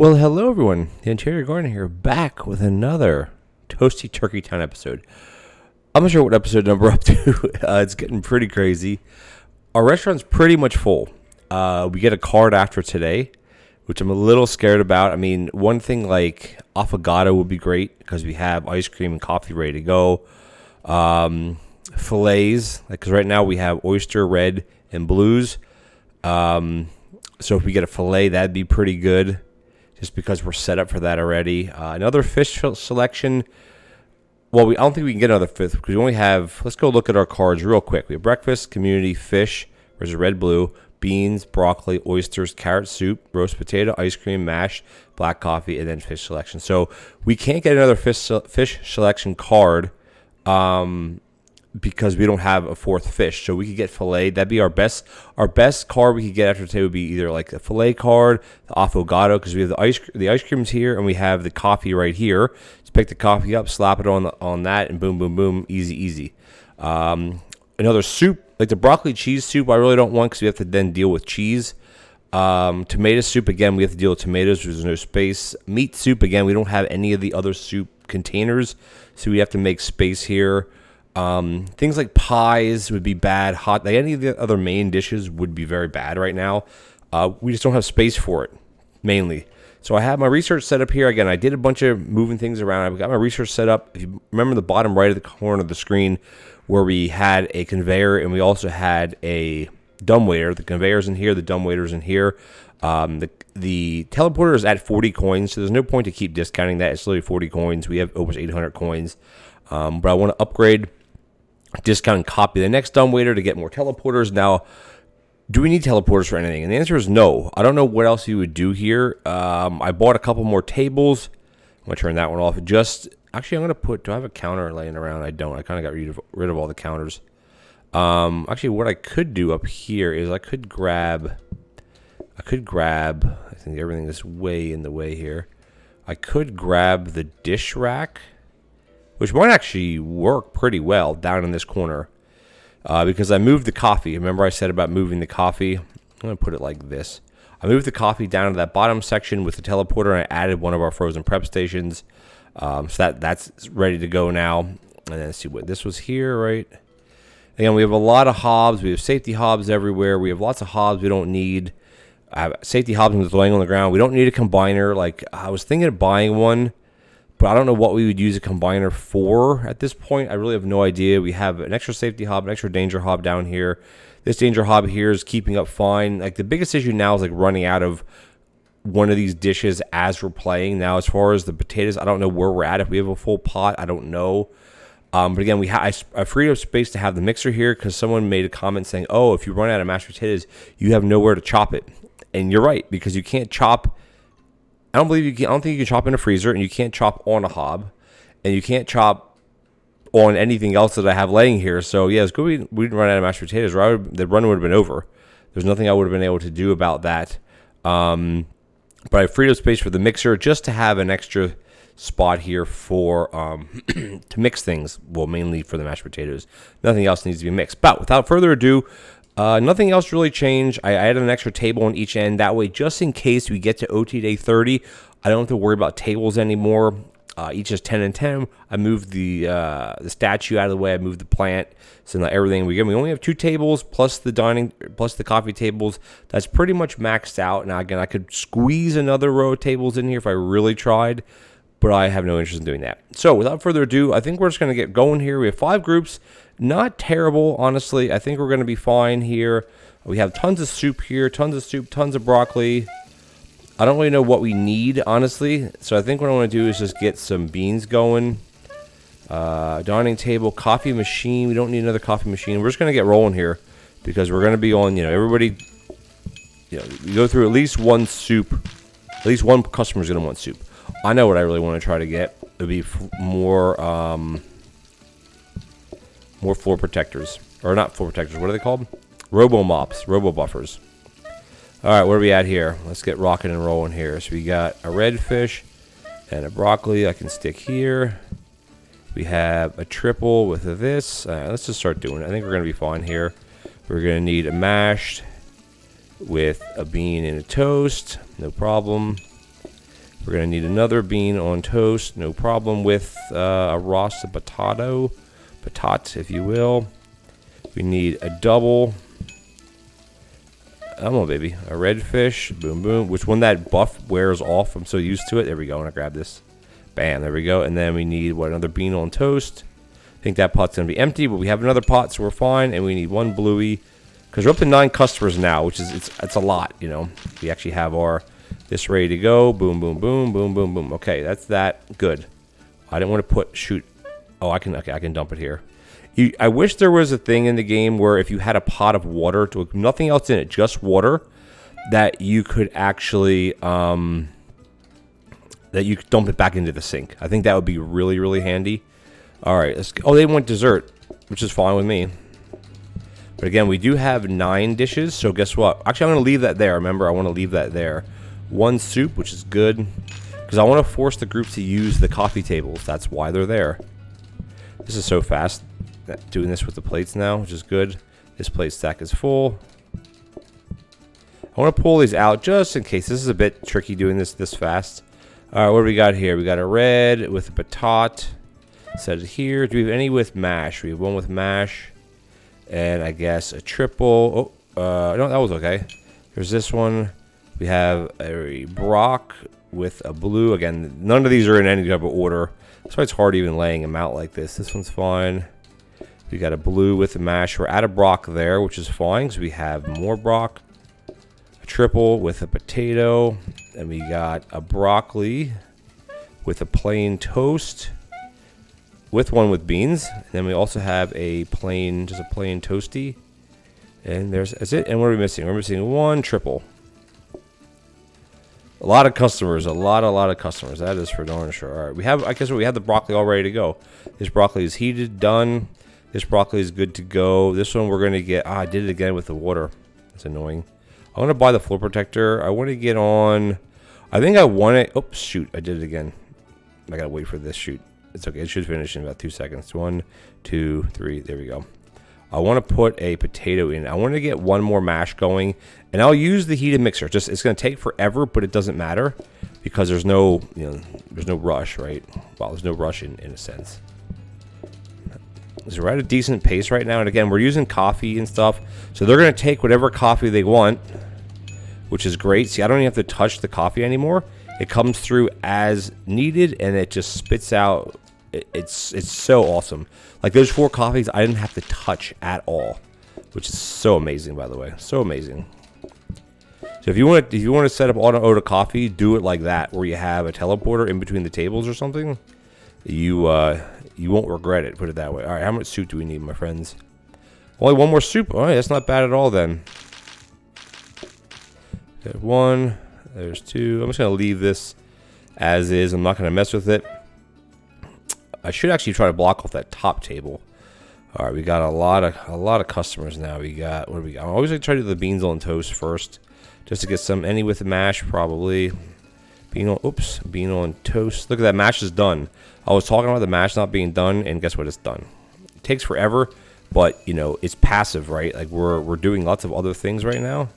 Well, hello everyone. TheOntarioGardener here, back with another Toasty Turkey Town episode. I'm not sure what episode number we're up to. It's getting pretty crazy. Our restaurant's pretty much full. We get a card after today, which I'm a little scared about. I mean, one thing like affogato would be great because we have ice cream and coffee ready to go. Fillets, because right now we have oyster, red, and blues. So if we get a fillet, that'd be pretty good, just because we're set up for that already. Another fish selection. Well, I don't think we can get another fifth because we only have. Let's go look at our cards real quick. We have breakfast, community, fish. There's a red, blue, beans, broccoli, oysters, carrot soup, roast potato, ice cream, mash, black coffee, and then fish selection. So we can't get another fish selection card because we don't have a fourth fish. So we could get filet. That'd be our best card we could get after today would be either like the filet card, the affogato, because we have the ice cream's here and we have the coffee right here. Just pick the coffee up, slap it on that, and boom, boom, boom, easy. Another soup, like the broccoli cheese soup, I really don't want because we have to then deal with cheese. Tomato soup, again, we have to deal with tomatoes. There's no space. Meat soup, again, we don't have any of the other soup containers, so we have to make space here. Things like pies would be bad. Like any of the other main dishes would be very bad right now. We just don't have space for it, mainly. So I have my research set up here. Again, I did a bunch of moving things around. I've got my research set up. If you remember the bottom right of the corner of the screen where we had a conveyor and we also had a dumbwaiter. The conveyor's in here. The dumbwaiter's in here. The teleporter is at 40 coins, so there's no point to keep discounting that. It's literally 40 coins. We have almost 800 coins. But I want to upgrade, discount, and copy the next dumbwaiter to get more teleporters. Now, do we need teleporters for anything? And the answer is no. I don't know what else you would do here. I bought a couple more tables. I'm going to turn that one off. Actually, I'm going to do I have a counter laying around? I don't. I kind of got rid of all the counters. Actually, what I could do up here is I could grab, I think everything is way in the way here. I could grab the dish rack, which might actually work pretty well down in this corner, because I moved the coffee. Remember I said about moving the coffee? I'm going to put it like this. I moved the coffee down to that bottom section with the teleporter, and I added one of our frozen prep stations. So that's ready to go now. And then let's see what this was here, right? Again, we have a lot of hobs. We have safety hobs everywhere. We have lots of hobs we don't need. I have safety hobs just laying on the ground. We don't need a combiner. Like, I was thinking of buying one, but I don't know what we would use a combiner for at this point. I really have no idea. We have an extra safety hob, an extra danger hob down here. This danger hob here is keeping up fine. Like, the biggest issue now is like running out of one of these dishes as we're playing. Now, as far as the potatoes, I don't know where we're at. If we have a full pot, I don't know. But again, I freed up space to have the mixer here because someone made a comment saying, "Oh, if you run out of mashed potatoes, you have nowhere to chop it." And you're right, because you can't chop. I don't think you can chop in a freezer, and you can't chop on a hob, and you can't chop on anything else that I have laying here. So yeah, it's good we didn't run out of mashed potatoes, or the run would have been over. There's nothing I would have been able to do about that. But I freed up space for the mixer just to have an extra spot here for to mix things. Well, mainly for the mashed potatoes. Nothing else needs to be mixed. But without further ado, nothing else really changed. I added an extra table on each end. That way, just in case we get to OT day 30, I don't have to worry about tables anymore. Each is 10 and 10. I moved the statue out of the way. I moved the plant. So now everything we only have 2 tables plus the coffee tables. That's pretty much maxed out. Now again, I could squeeze another row of tables in here if I really tried, but I have no interest in doing that. So without further ado, I think we're just going to get going here. We have 5 groups. Not terrible, honestly. I think we're going to be fine here. We have tons of soup here, tons of broccoli. I don't really know what we need, honestly. So I think what I want to do is just get some beans going. Dining table, coffee machine. We don't need another coffee machine. We're just going to get rolling here because we're going to be on, everybody, we go through at least one soup. At least one customer is going to want soup. I know what I really want to try to get. It would be more floor protectors. Or not floor protectors. What are they called? Robo mops. Robo buffers. All right, where are we at here? Let's get rocking and rolling here. So we got a red fish and a broccoli I can stick here. We have a triple with this. Let's just start doing it. I think we're going to be fine here. We're going to need a mashed with a bean and a toast. No problem. We're going to need another bean on toast, no problem, with a roasted potato, if you will. We need a double. Come on, baby. A red fish. Boom, boom. Which when that buff wears off, I'm so used to it. There we go. I'm going to grab this. Bam. There we go. And then we need, what, another bean on toast. I think that pot's going to be empty, but we have another pot, so we're fine. And we need one bluey. Because we're up to 9 customers now, which is, it's a lot, you know. We actually have our, this ready to go. Boom, boom, boom, boom, boom, boom. Okay, that's that. Good. I didn't want to put, shoot. Oh, okay, I can dump it here. I wish there was a thing in the game where if you had a pot of water, with nothing else in it, just water, that you could actually, that you could dump it back into the sink. I think that would be really, really handy. All right, let's go. Oh, they want dessert, which is fine with me. But again, we do have 9 dishes, so guess what? Actually, I'm going to leave that there. Remember, I want to leave that there. 1 soup, which is good, because I want to force the group to use the coffee tables. That's why they're there. This is so fast. Doing this with the plates now, which is good. This plate stack is full. I want to pull these out just in case. This is a bit tricky doing this fast. All right, what do we got here? We got a red with a batat. Set it here. Do we have any with mash? We have one with mash. And I guess a triple. Oh, no, that was okay. Here's this one. We have a brock with a blue. Again, none of these are in any type of order. That's why it's hard even laying them out like this. This one's fine. We got a blue with a mash. We're out of brock there, which is fine because we have more brock. A triple with a potato. And we got a broccoli with a plain toast. With one with beans. And then we also have a plain, just a plain toasty. And that's it. And what are we missing? We're missing 1 triple. A lot of customers. A lot of customers. That is for darn sure. All right. We have, I guess we have the broccoli all ready to go. This broccoli is heated, done. This broccoli is good to go. This one we're going to get... I did it again with the water. That's annoying. I want to buy the floor protector. I want to get on... I think I want it... Oops, shoot. I did it again. I got to wait for this. Shoot. It's okay. It should finish in about 2 seconds. 1, 2, 3. There we go. I want to put a potato in. I want to get one more mash going. And I'll use the heated mixer. Just it's going to take forever, but it doesn't matter. Because there's no... there's no rush, right? Well, there's no rush in a sense. So we're at a decent pace right now, and again, we're using coffee and stuff, so they're going to take whatever coffee they want, which is great. See, I don't even have to touch the coffee anymore. It comes through as needed, and it just spits out. It's so awesome. Like those 4 coffees, I didn't have to touch at all, which is so amazing, by the way. So amazing. So if you want to set up auto order coffee, do it like that, where you have a teleporter in between the tables or something. You won't regret it, put it that way. All right, how much soup do we need, my friends? Only 1 more soup. All right, that's not bad at all then. There's 1. There's 2. I'm just going to leave this as is. I'm not going to mess with it. I should actually try to block off that top table. All right, we got a lot of customers now. We got, what do we got? I'm always going to try to do the beans on toast first, just to get some, any with the mash, probably. Bean on toast. Look at that, mash is done. I was talking about the mash not being done, and guess what? It's done. It takes forever, but it's passive, right? Like we're doing lots of other things right now.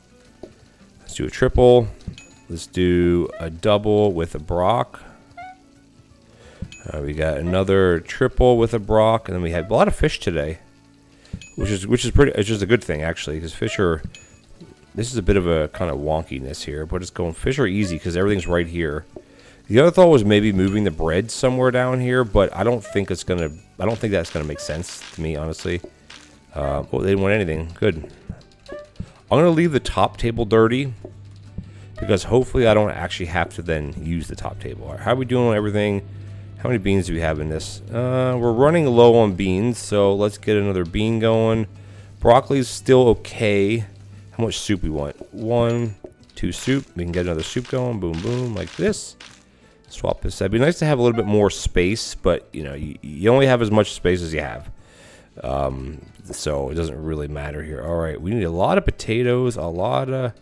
Let's do a triple. Let's do a double with a brock. We got another triple with a brock, and then we had a lot of fish today, which is pretty. It's just a good thing actually, because fish are. This is a bit of a kind of wonkiness here, but it's going. Fish are easy because everything's right here. The other thought was maybe moving the bread somewhere down here, but I don't think it's gonna. I don't think that's gonna make sense to me, honestly. Oh, they didn't want anything. Good. I'm gonna leave the top table dirty because hopefully I don't actually have to then use the top table. Right, how are we doing on everything? How many beans do we have in this? We're running low on beans, so let's get another bean going. Broccoli's still okay. How much soup we want? 1, 2 soup. We can get another soup going. Boom, boom, like this. Swap this. It'd be nice to have a little bit more space, but you only have as much space as you have. So it doesn't really matter here. All right, we need a lot of potatoes. A lot of.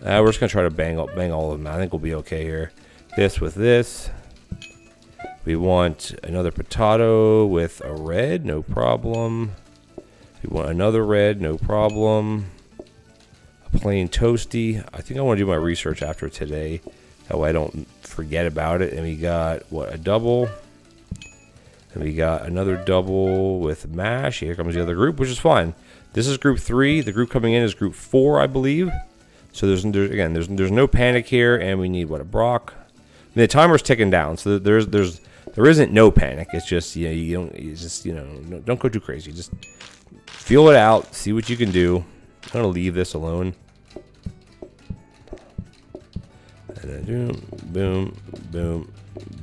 We're just gonna try to bang all of them. I think we'll be okay here. This with this. We want another potato with a red, no problem. We want another red, no problem. A plain toasty. I think I want to do my research after today. That way I don't forget about it. And we got, what, a double. And we got another double with mash. Here comes the other group, which is fine. This is group 3. The group coming in is group 4, I believe. So there's no panic here. And we need, what, a Brock. I mean, the timer's ticking down, so there isn't no panic. It's just, don't go too crazy. Just feel it out, see what you can do. I'm gonna leave this alone. And then boom, boom,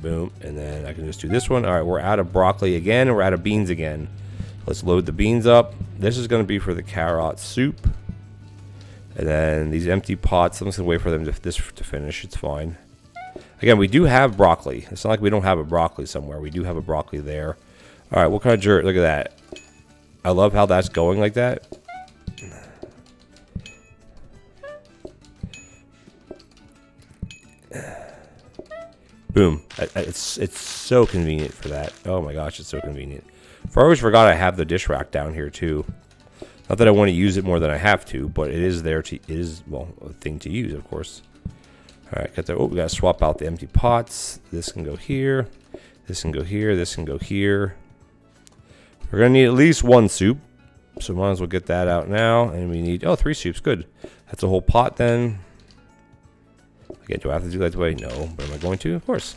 boom, and then I can just do this one. All right, we're out of broccoli again, and we're out of beans again. Let's load the beans up. This is gonna be for the carrot soup. And then these empty pots, I'm just gonna wait for them to finish. It's fine. Again, we do have broccoli. It's not like we don't have a broccoli somewhere. We do have a broccoli there. All right, what kind of jerk? Look at that. I love how that's going like that. Boom. It's so convenient for that. Oh my gosh, it's so convenient. I always forgot I have the dish rack down here too. Not that I want to use it more than I have to, but it is there to, well, a thing to use, of course. All right, got the, we got to swap out the empty pots. This can go here. This can go here. This can go here. We're going to need at least one soup. So might as well get that out now. And we need, 3 soups. Good. That's a whole pot then. Again, do I have to do that way? No. But am I going to? Of course.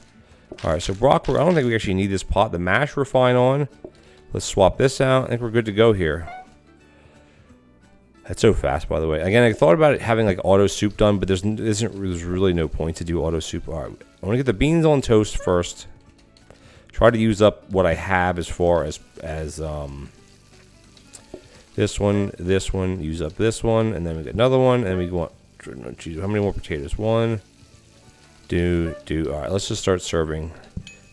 All right, so Brock, I don't think we actually need this pot. The mash we're fine on. Let's swap this out. I think we're good to go here. That's so fast, by the way. Again, I thought about it having like auto soup done, but there's really no point to do auto soup. All right, I want to get the beans on toast first. Try to use up what I have as far as this one. Use up this one, and then we get another one, and we want, geez, how many more potatoes? 1, 2. All right, let's just start serving.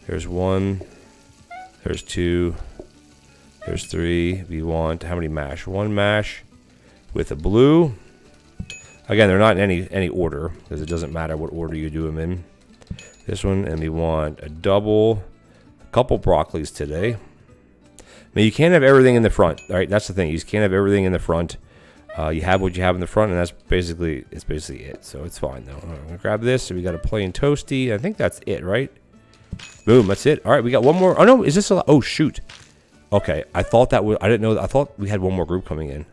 There's 1. There's 2. There's 3. We want how many mash? 1 mash. With a blue. Again, they're not in any order, because it doesn't matter what order you do them in. This one, and we want a double, a couple broccolis today. I mean, you can't have everything in the front, all right? That's the thing. You just can't have everything in the front. You have what you have in the front, and it's basically it. So it's fine though. I'm gonna grab this. So we got a plain toasty. I think that's it, right? Boom, that's it. All right, we got one more. Oh no, is this a? Oh shoot. Okay, I thought that was. I didn't know. I thought we had one more group coming in.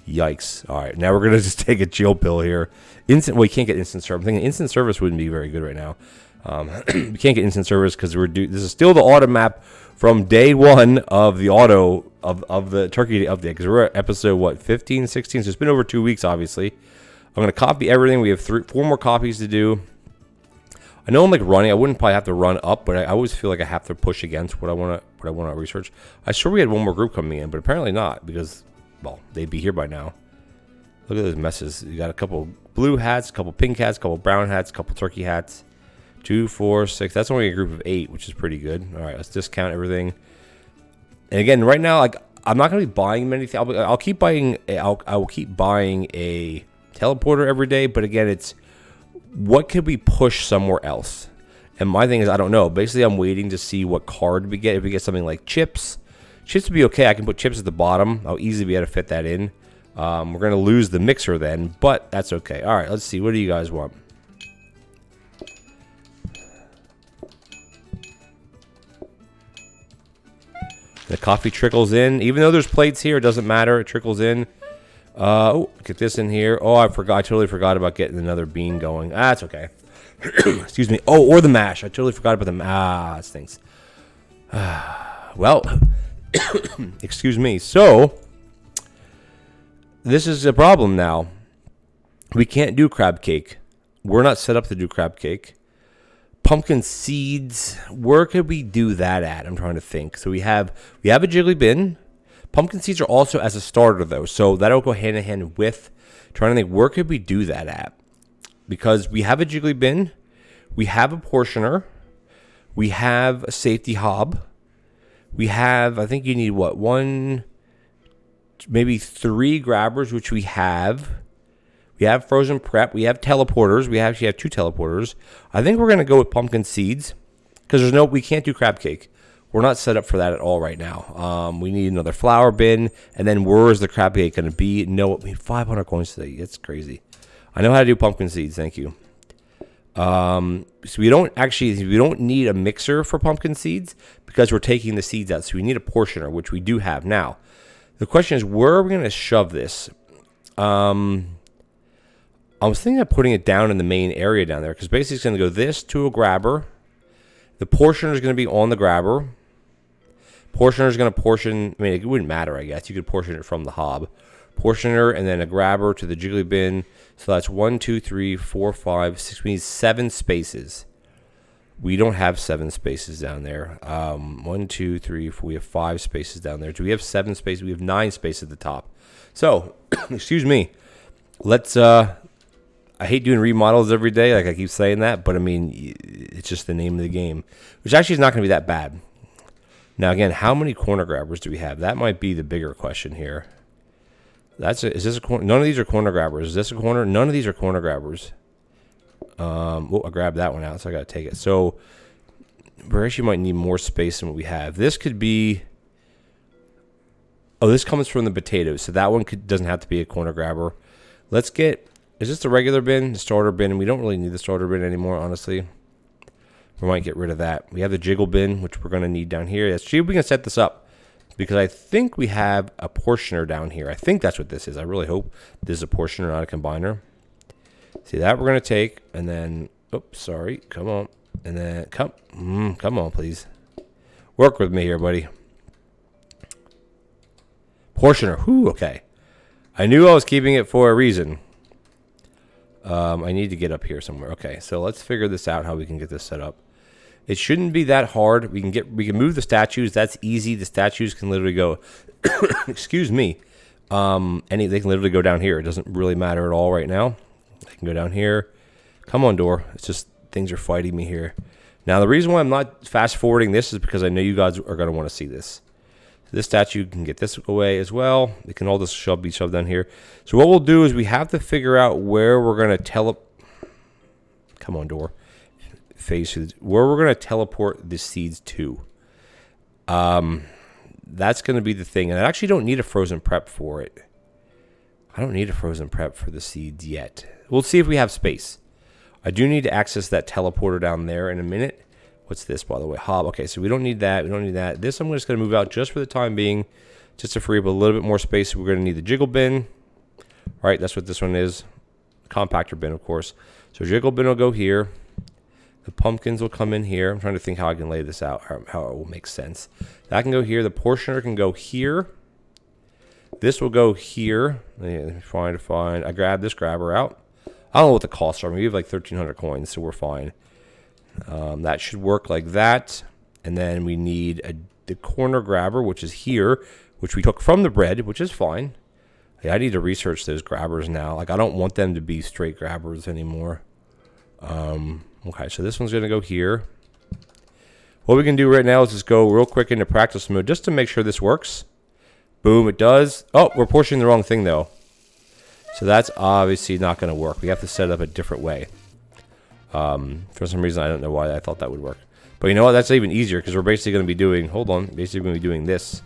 Yikes. All right, now we're going to just take a chill pill here. Well, you can't get instant service. I'm thinking instant service wouldn't be very good right now. We can't get instant service because this is still the auto map from day 1 of the auto of the turkey day update, because we're at episode, what, 15, 16? So it's been over 2 weeks, obviously. I'm going to copy everything. We have 4 more copies to do. I know I'm like running. I wouldn't probably have to run up, but I always feel like I have to push against what I want to research. I swear we had one more group coming in, but apparently not, because, well, they'd be here by now. Look at those messes. You got a couple blue hats, a couple pink hats, a couple brown hats, a couple turkey hats. 2, 4, 6. That's only a group of 8, which is pretty good. All right, let's discount everything. And again, right now, like, I'm not going to be buying many things. I'll keep buying. I will keep buying a teleporter every day. But again, it's what could we push somewhere else? And my thing is, I don't know. Basically, I'm waiting to see what card we get. If we get something like chips. Chips would be okay. I can put chips at the bottom. I'll easily be able to fit that in. We're going to lose the mixer then, but that's okay. All right, let's see. What do you guys want? The coffee trickles in. Even though there's plates here, it doesn't matter. It trickles in. Oh, get this in here. Oh, I totally forgot about getting another bean going. That's okay. Excuse me. Oh, or the mash. I totally forgot about the mash. That stinks. Well... Excuse me. So, this is a problem now. We can't do crab cake. We're not set up to do crab cake. Pumpkin seeds. Where could we do that at? I'm trying to think. So we have a jiggly bin. Pumpkin seeds are also as a starter though, so that'll go hand in hand with. Trying to think, where could we do that at? Because we have a jiggly bin, we have a portioner, we have a safety hob. We have, I think you need, what, 1, maybe 3 grabbers, which we have. We have frozen prep. We have teleporters. We actually have 2 teleporters. I think we're going to go with pumpkin seeds because we can't do crab cake. We're not set up for that at all right now. We need another flour bin. And then where is the crab cake going to be? No, 500 coins today. That's crazy. I know how to do pumpkin seeds. Thank you. So we don't need a mixer for pumpkin seeds because we're taking the seeds out. So we need a portioner, which we do have now. The question is, where are we going to shove this? I was thinking of putting it down in the main area down there because basically it's going to go this to a grabber. The portioner is going to be on the grabber. Portioner is going to portion. I mean, it wouldn't matter, I guess. You could portion it from the hob. Portioner and then a grabber to the jiggly bin. So that's 1, 2, 3, 4, 5, 6. We need 7 spaces. We don't have 7 spaces down there. 1, 2, 3, 4. We have 5 spaces down there. Do we have 7 spaces? We have 9 spaces at the top. So, excuse me. Let's. I hate doing remodels every day, like I keep saying that, but I mean, it's just the name of the game, which actually is not going to be that bad. Now, again, how many corner grabbers do we have? That might be the bigger question here. Is this a corner? None of these are corner grabbers. Is this a corner? None of these are corner grabbers. I grabbed that one out, so I got to take it. So we actually might need more space than what we have. This could be. Oh, this comes from the potatoes, so that one doesn't have to be a corner grabber. Let's get. Is this the regular bin, the starter bin? And we don't really need the starter bin anymore, honestly. We might get rid of that. We have the jiggle bin, which we're going to need down here. Let's see if we can set this up. Because I think we have a portioner down here. I think that's what this is. I really hope this is a portioner, not a combiner. See, that we're going to take, and then, oops, sorry, come on. And then, come on, please. Work with me here, buddy. Portioner, whew, okay. I knew I was keeping it for a reason. I need to get up here somewhere. Okay, so let's figure this out, how we can get this set up. It shouldn't be that hard. We can move the statues. That's easy. The statues can literally go, excuse me. They can literally go down here. It doesn't really matter at all right now. They can go down here. Come on, door. It's just things are fighting me here. Now, the reason why I'm not fast forwarding this is because I know you guys are going to want to see this. This statue can get this away as well. It can all just be shoved down here. So what we'll do is we have to figure out where we're going to Come on, door. Where we're going to teleport the seeds to. That's going to be the thing. And I actually don't need a frozen prep for it. I don't need a frozen prep for the seeds yet. We'll see if we have space. I do need to access that teleporter down there in a minute. What's this, by the way? Hob. Okay, so we don't need that. We don't need that. This I'm just going to move out just for the time being, just to free up a little bit more space. We're going to need the jiggle bin. All right, that's what this one is. Compactor bin, of course. So jiggle bin will go here. The pumpkins will come in here. I'm trying to think how I can lay this out, how it will make sense. That can go here. The portioner can go here. This will go here. Let me find. I grabbed this grabber out. I don't know what the costs are. We have like 1,300 coins, so we're fine. That should work like that. And then we need the corner grabber, which is here, which we took from the bread, which is fine. I need to research those grabbers now. Like, I don't want them to be straight grabbers anymore. Okay, so this one's going to go here. What we can do right now is just go real quick into practice mode just to make sure this works. Boom, it does. Oh, we're portioning the wrong thing, though. So that's obviously not going to work. We have to set it up a different way. For some reason, I don't know why I thought that would work. But you know what? That's even easier because we're basically going to be doing, basically going to be doing this.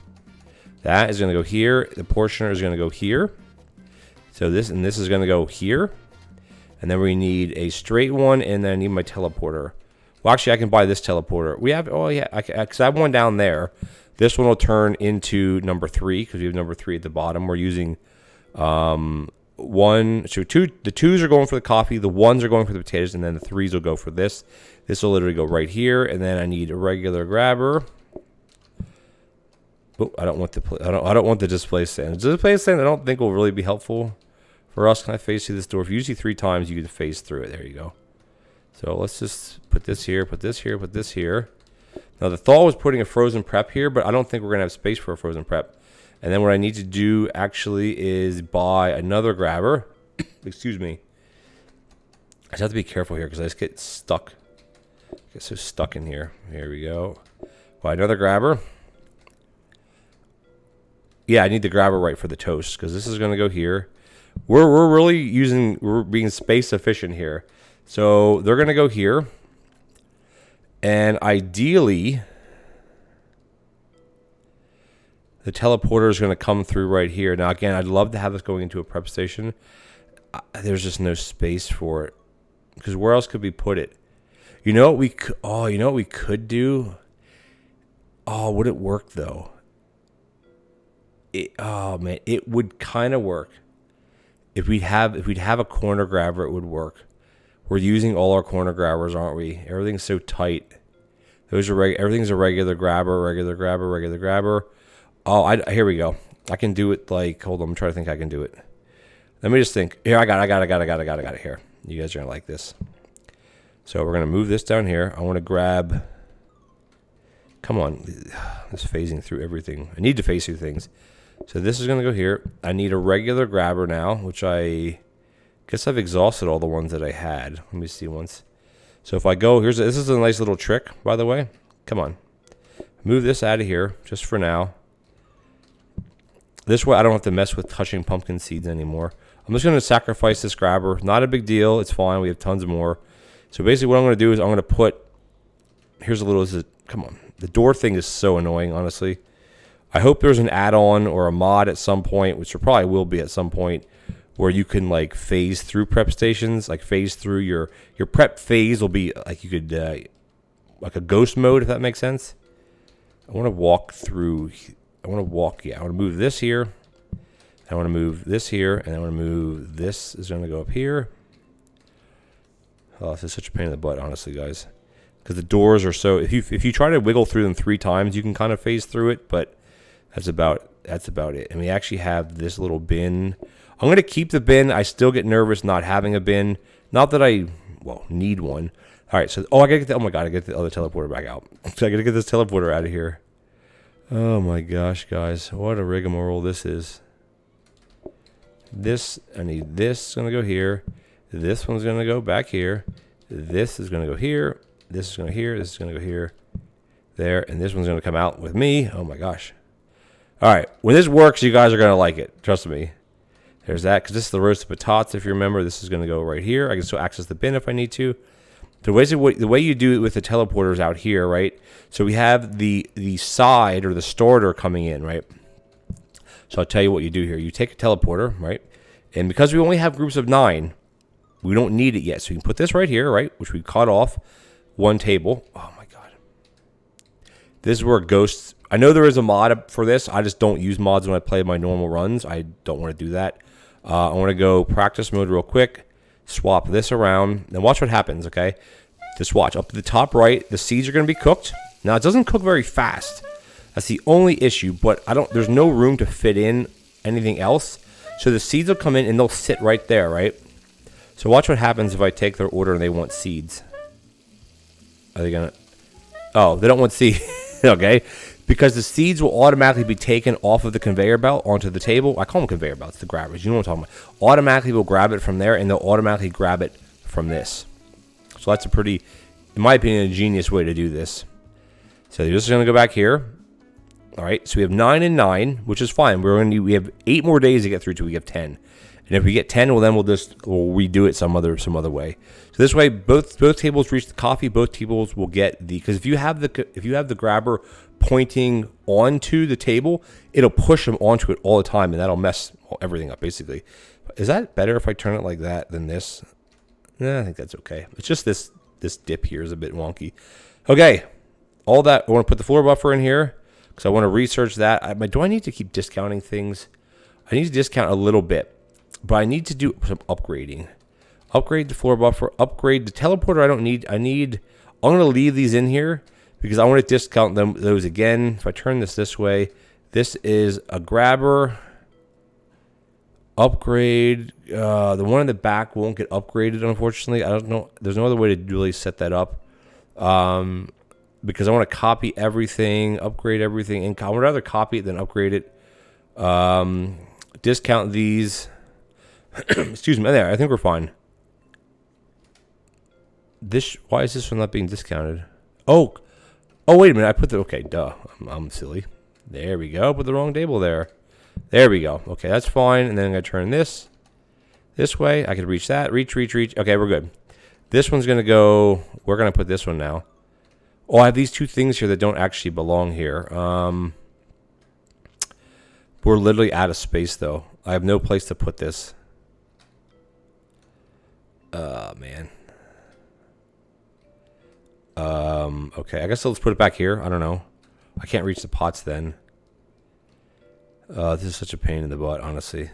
That is going to go here. The portioner is going to go here. So this and this is going to go here. And then we need a straight one, and then I need my teleporter. Well, actually, I can buy this teleporter. We have, because I have one down there. This one will turn into number 3, because we have number 3 at the bottom. We're using the 2s are going for the coffee, the 1s are going for the potatoes, and then the 3s will go for this. This will literally go right here, and then I need a regular grabber. Oh, I don't want the display stand. The display stand I don't think will really be helpful for us. Can I phase through this door? If you use it 3 times, you can phase through it. There you go. So let's just put this here, put this here, put this here. Now the thought was putting a frozen prep here, but I don't think we're gonna have space for a frozen prep. And then what I need to do actually is buy another grabber. Excuse me. I just have to be careful here because I just get stuck. I get so stuck in here. Here we go. Buy another grabber. Yeah, I need the grabber right for the toast because this is going to go here. We're being space efficient here. So they're going to go here. And ideally, the teleporter is going to come through right here. Now, again, I'd love to have this going into a prep station. There's just no space for it. Because where else could we put it? You know what we could, oh, you know what we could do? Oh, would it work though? Oh man, it would kind of work. If we'd have a corner grabber, it would work. We're using all our corner grabbers, aren't we? Everything's so tight. Those are everything's a regular grabber, regular grabber, regular grabber. Oh, here we go. I can do it like, hold on, I'm trying to think I can do it. Let me just think. Here, I got it here. You guys are gonna like this. So we're gonna move this down here. I want to grab. Come on, it's phasing through everything. I need to phase through things. So this is gonna go here. I need a regular grabber now, which I guess I've exhausted all the ones that I had. Let me see once. So if I go, this is a nice little trick, by the way. Come on, move this out of here just for now. This way I don't have to mess with touching pumpkin seeds anymore. I'm just going to sacrifice this grabber. Not a big deal. It's fine. We have tons more. So basically what I'm going to do is I'm going to put, here's a little, come on. The door thing is so annoying, honestly. I hope there's an add-on or a mod at some point, which there probably will be at some point, where you can like phase through prep stations, like phase through your prep phase will be like you could, like a ghost mode, if that makes sense. I want to walk through, I want to move this here. I want to move this here, and I want to move this is going to go up here. Oh, this is such a pain in the butt, honestly, guys. Because the doors are so, if you try to wiggle through them 3 times, you can kind of phase through it, but that's about it. And we actually have this little bin. I'm going to keep the bin. I still get nervous not having a bin. Not that I, need one. All right, so, I got to get oh my God, I got to get the other teleporter back out. So I got to get this teleporter out of here. Oh my gosh, guys, what a rigmarole this is. I need this going to go here. This one's going to go back here. This is going to go here. This is going to go here. This is going to go here. There. And this one's going to come out with me. Oh my gosh. All right. When this works, you guys are going to like it. Trust me. There's that. Because this is the roasted patatas. If you remember, this is going to go right here. I can still access the bin if I need to. The way you do it with the teleporters out here, right? So we have the side or the starter coming in, right? So I'll tell you what you do here. You take a teleporter, right? And because we only have groups of 9, we don't need it yet. So you can put this right here, right? Which we cut off one table. Oh my God. This is where ghosts, I know there is a mod for this. I just don't use mods when I play my normal runs. I don't want to do that. I want to go practice mode real quick. Swap this around. And watch what happens, okay? Just watch. Up to the top right, the seeds are going to be cooked. Now, it doesn't cook very fast. That's the only issue, but there's no room to fit in anything else. So the seeds will come in and they'll sit right there, right? So watch what happens if I take their order and they want seeds. Are they going to... Oh, they don't want seeds. Okay. Because the seeds will automatically be taken off of the conveyor belt onto the table. I call them conveyor belts, the grabbers. You know what I'm talking about. Automatically will grab it from there and they'll automatically grab it from this. So that's a pretty, in my opinion, a genius way to do this. So you're just going to go back here. All right, so we have 9 and 9, which is fine. We have 8 more days to get through till we get 10. And if we get 10, well, then we'll redo it some other way. So this way, both tables reach the coffee. Both tables will get because if you have the grabber pointing onto the table, it'll push them onto it all the time, and that'll mess everything up. Basically, is that better if I turn it like that than this? I think that's okay. It's just this dip here is a bit wonky. Okay, all that I want to put the floor buffer in here. Because I want to research that. Do I need to keep discounting things? I need to discount a little bit. But I need to do some upgrading. Upgrade the floor buffer. Upgrade the teleporter I don't need. I'm going to leave these in here. Because I want to discount those again. If I turn this way. This is a grabber. Upgrade. The one in the back won't get upgraded, unfortunately. I don't know. There's no other way to really set that up. Because I want to copy everything, upgrade everything, and I would rather copy it than upgrade it. Discount these. Excuse me. There, I think we're fine. Why is this one not being discounted? Oh, wait a minute. I put okay, duh. I'm silly. There we go. Put the wrong table there. There we go. Okay, that's fine. And then I'm going to turn this way. I can reach that. Reach. Okay, we're good. This one's going to go, we're going to put this one now. Oh, I have these 2 things here that don't actually belong here. We're literally out of space, though. I have no place to put this. Man. Okay, I guess let's put it back here. I don't know. I can't reach the pots then. This is such a pain in the butt, honestly.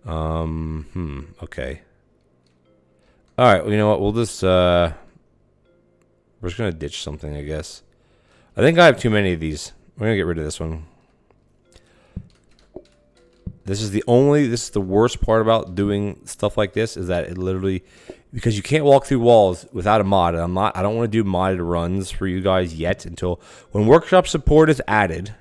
Okay. All right, well, you know what? We'll just, we're just going to ditch something, I guess. I think I have too many of these. We're going to get rid of this one. This is the worst part about doing stuff like this is that it literally, because you can't walk through walls without a mod. I don't want to do modded runs for you guys yet until when workshop support is added,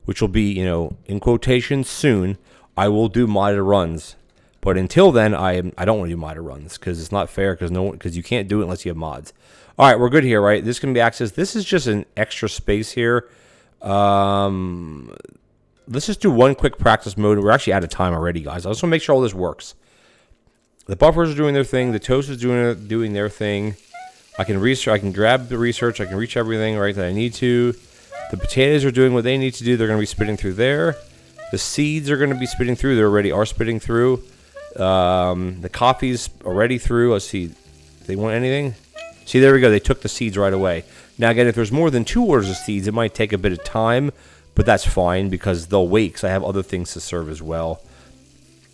which will be, you know, in quotations soon, I will do modded runs. But until then, I don't want to do modded runs because it's not fair because you can't do it unless you have mods. All right, we're good here, right? This can be accessed. This is just an extra space here. Let's just do one quick practice mode. We're actually out of time already, guys. I just want to make sure all this works. The buffers are doing their thing. The toast is doing their thing. I can grab the research. I can reach everything right that I need to. The potatoes are doing what they need to do. They're going to be spitting through there. The seeds are going to be spitting through. They already are spitting through. The coffee's already through. Let's see. They want anything? See, there we go. They took the seeds right away. Now, again, if there's more than 2 orders of seeds, it might take a bit of time, but that's fine because they'll wait because I have other things to serve as well.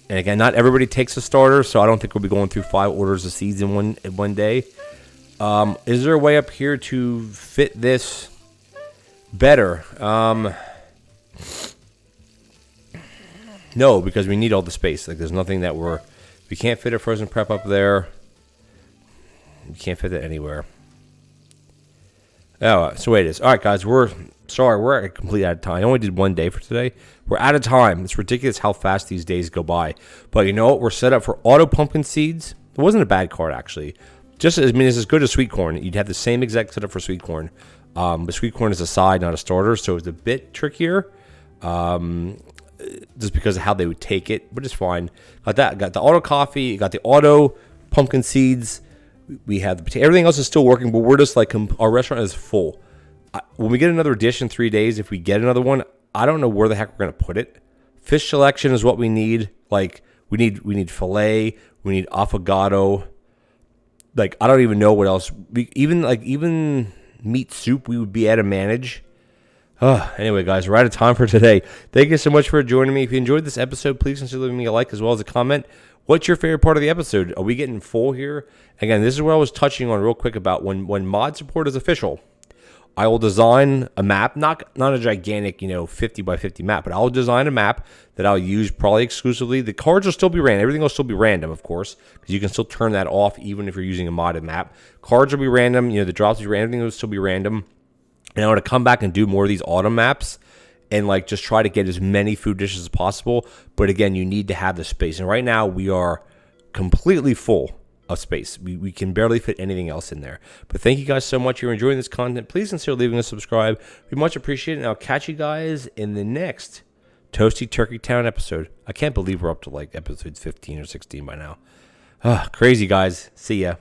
And again, not everybody takes a starter, so I don't think we'll be going through 5 orders of seeds in one day. Is there a way up here to fit this better? No, because we need all the space. Like, there's nothing that we can't fit a frozen prep up there. We can't fit it anywhere. Oh, so wait, it is. All right, guys, we're complete out of time. I only did 1 day for today. We're out of time. It's ridiculous how fast these days go by. But you know what? We're set up for auto pumpkin seeds. It wasn't a bad card, actually. It's as good as sweet corn. You'd have the same exact setup for sweet corn. But sweet corn is a side, not a starter, so it's a bit trickier. Just because of how they would take it, but it's fine. Got the auto coffee, got the auto pumpkin seeds. We have the potato. Everything else is still working, but we're just like, our restaurant is full. When we get another dish in 3 days, if we get another one, I don't know where the heck we're going to put it. Fish selection is what we need. Like, we need filet, we need affogato. Like, I don't even know what else. Even meat soup we would be able to manage. Anyway, guys, we're out of time for today. Thank you so much for joining me. If you enjoyed this episode, please consider leaving me a like as well as a comment. What's your favorite part of the episode? Are we getting full here? Again, this is what I was touching on real quick about when mod support is official. I will design a map, not a gigantic, 50 by 50 map, but I'll design a map that I'll use probably exclusively. The cards will still be random. Everything will still be random, of course, because you can still turn that off even if you're using a modded map. Cards will be random. The drops will be random. Everything will still be random. And I want to come back and do more of these autumn maps and just try to get as many food dishes as possible. But again, you need to have the space. And right now we are completely full of space. We can barely fit anything else in there. But thank you guys so much. If you're enjoying this content, please consider leaving a subscribe. We much appreciate it. And I'll catch you guys in the next Toasty Turkey Town episode. I can't believe we're up to episode 15 or 16 by now. Crazy, guys. See ya.